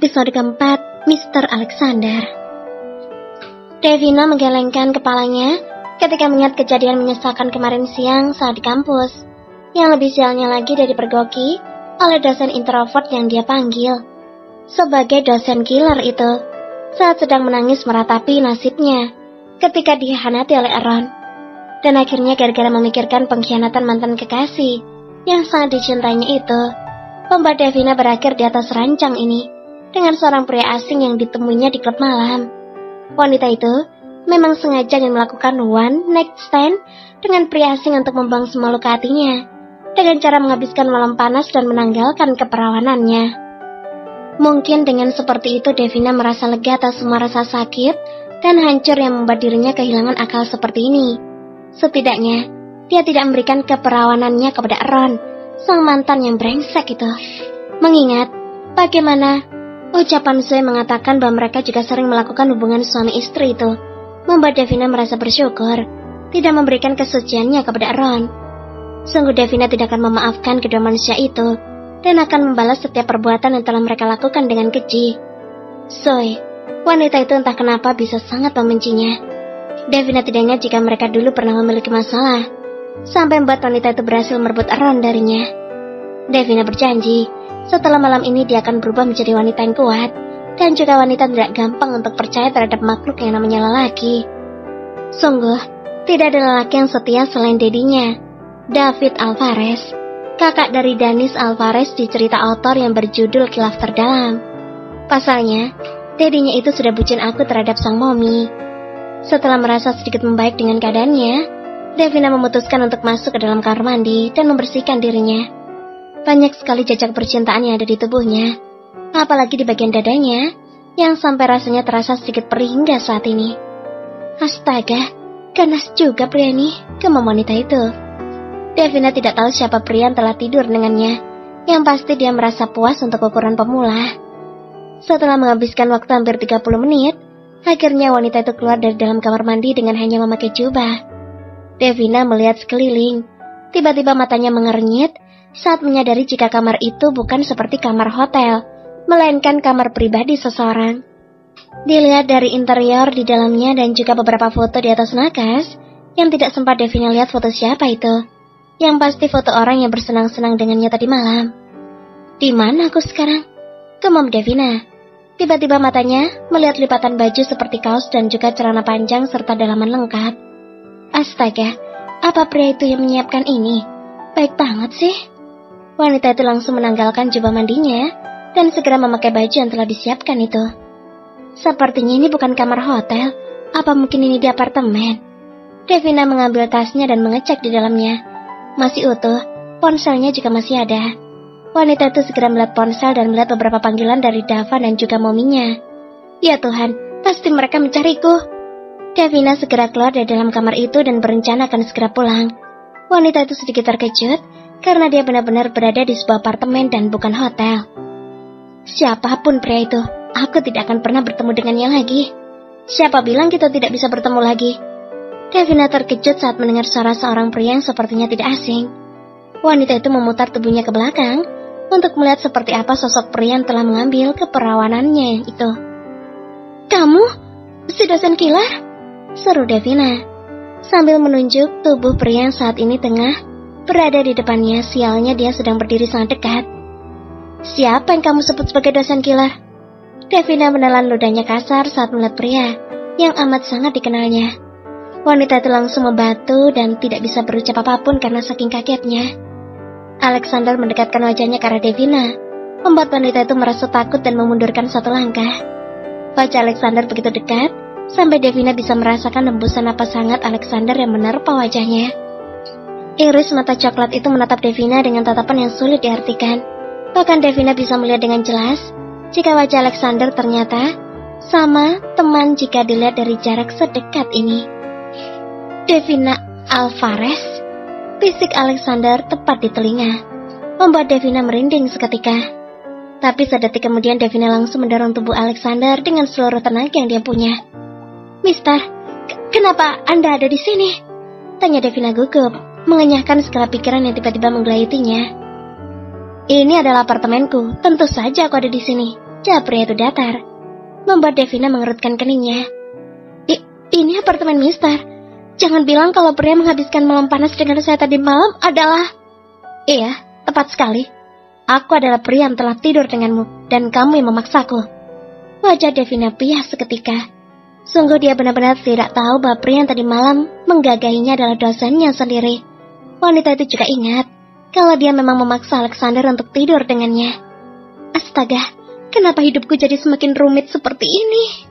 Episode keempat, Mr. Alexander. Devina menggelengkan kepalanya ketika melihat kejadian menyesalkan kemarin siang saat di kampus. Yang lebih sialnya lagi dari pergoki oleh dosen introvert yang dia panggil sebagai dosen killer itu saat sedang menangis meratapi nasibnya ketika dihianati oleh Aaron. Dan akhirnya gara-gara memikirkan pengkhianatan mantan kekasih yang sangat dicintainya itu, membuat Devina berakhir di atas ranjang ini dengan seorang pria asing yang ditemuinya di klub malam. Wanita itu memang sengaja ingin melakukan one night stand dengan pria asing untuk membuang semua luka hatinya dengan cara menghabiskan malam panas dan menanggalkan keperawanannya. Mungkin dengan seperti itu Devina merasa lega atas semua rasa sakit dan hancur yang membuat dirinya kehilangan akal seperti ini. Setidaknya dia tidak memberikan keperawanannya kepada Aaron, sang mantan yang brengsek itu. Mengingat bagaimana ucapan Zoe mengatakan bahwa mereka juga sering melakukan hubungan suami istri itu, membuat Devina merasa bersyukur tidak memberikan kesuciannya kepada Aaron. Sungguh Devina tidak akan memaafkan kedua manusia itu dan akan membalas setiap perbuatan yang telah mereka lakukan dengan keji. Zoe, wanita itu entah kenapa bisa sangat membencinya. Devina tidak ingat jika mereka dulu pernah memiliki masalah sampai membuat wanita itu berhasil merebut Aaron darinya. Devina berjanji setelah malam ini dia akan berubah menjadi wanita yang kuat dan juga wanita tidak gampang untuk percaya terhadap makhluk yang namanya lelaki. Sungguh, tidak ada lelaki yang setia selain dedinya, David Alvarez, kakak dari Danis Alvarez di cerita author yang berjudul Khilaf Terdalam. Pasalnya, dedinya itu sudah bucin aku terhadap sang momi. Setelah merasa sedikit membaik dengan keadaannya, Devina memutuskan untuk masuk ke dalam kamar mandi dan membersihkan dirinya. Banyak sekali jejak percintaan yang ada di tubuhnya, apalagi di bagian dadanya, yang sampai rasanya terasa sedikit perih hingga saat ini. Astaga, ganas juga pria ini, gemam wanita itu. Devina tidak tahu siapa pria yang telah tidur dengannya, yang pasti dia merasa puas untuk ukuran pemula. Setelah menghabiskan waktu hampir 30 menit, akhirnya wanita itu keluar dari dalam kamar mandi dengan hanya memakai jubah. Devina melihat sekeliling, tiba-tiba matanya mengernyit saat menyadari jika kamar itu bukan seperti kamar hotel, melainkan kamar pribadi seseorang. Dilihat dari interior di dalamnya dan juga beberapa foto di atas nakas, yang tidak sempat Devina lihat foto siapa itu. Yang pasti foto orang yang bersenang-senang dengannya tadi malam. Di mana aku sekarang? Gemam Devina. Tiba-tiba matanya melihat lipatan baju seperti kaos dan juga celana panjang serta dalaman lengkap. Astaga, apa pria itu yang menyiapkan ini? Baik banget sih. Wanita itu langsung menanggalkan jubah mandinya dan segera memakai baju yang telah disiapkan itu. Sepertinya ini bukan kamar hotel, apa mungkin ini di apartemen? Devina mengambil tasnya dan mengecek di dalamnya. Masih utuh, ponselnya juga masih ada. Wanita itu segera melihat ponsel dan melihat beberapa panggilan dari Dava dan juga mominya. Ya Tuhan, pasti mereka mencariku. Devina segera keluar dari dalam kamar itu dan berencana akan segera pulang. Wanita itu sedikit terkejut karena dia benar-benar berada di sebuah apartemen dan bukan hotel. Siapapun pria itu, aku tidak akan pernah bertemu dengannya lagi. Siapa bilang kita tidak bisa bertemu lagi? Devina terkejut saat mendengar suara seorang pria yang sepertinya tidak asing. Wanita itu memutar tubuhnya ke belakang untuk melihat seperti apa sosok pria yang telah mengambil keperawanannya itu. Kamu? Si dosen killer? Seru Devina sambil menunjuk tubuh pria yang saat ini tengah berada di depannya. Sialnya dia sedang berdiri sangat dekat. Siapa yang kamu sebut sebagai dosen killer? Devina menelan ludahnya kasar saat melihat pria yang amat sangat dikenalnya. Wanita itu langsung membatu dan tidak bisa berucap apapun karena saking kagetnya. Alexander mendekatkan wajahnya ke arah Devina, membuat wanita itu merasa takut dan memundurkan satu langkah. Wajah Alexander begitu dekat sampai Devina bisa merasakan hembusan napas hangat Alexander yang menerpa wajahnya. Iris mata coklat itu menatap Devina dengan tatapan yang sulit diartikan. Bahkan Devina bisa melihat dengan jelas jika wajah Alexander ternyata sama teman jika dilihat dari jarak sedekat ini. Devina Alvarez, bisik Alexander tepat di telinga, membuat Devina merinding seketika. Tapi sedetik kemudian Devina langsung mendorong tubuh Alexander dengan seluruh tenaga yang dia punya. Mister, kenapa Anda ada di sini? Tanya Devina gugup, mengenyahkan segala pikiran yang tiba-tiba menggelayutinya. Ini adalah apartemenku, tentu saja aku ada di sini. Jawab pria itu datar, membuat Devina mengerutkan keningnya. Ini apartemen Mister. Jangan bilang kalau pria menghabiskan malam panas dengan saya tadi malam adalah... Iya, tepat sekali. Aku adalah pria yang telah tidur denganmu, dan kamu yang memaksaku. Wajah Devina pias seketika. Sungguh dia benar-benar tidak tahu bahwa pria yang tadi malam menggagahinya adalah dosennya sendiri. Wanita itu juga ingat kalau dia memang memaksa Alexander untuk tidur dengannya. Astaga, kenapa hidupku jadi semakin rumit seperti ini?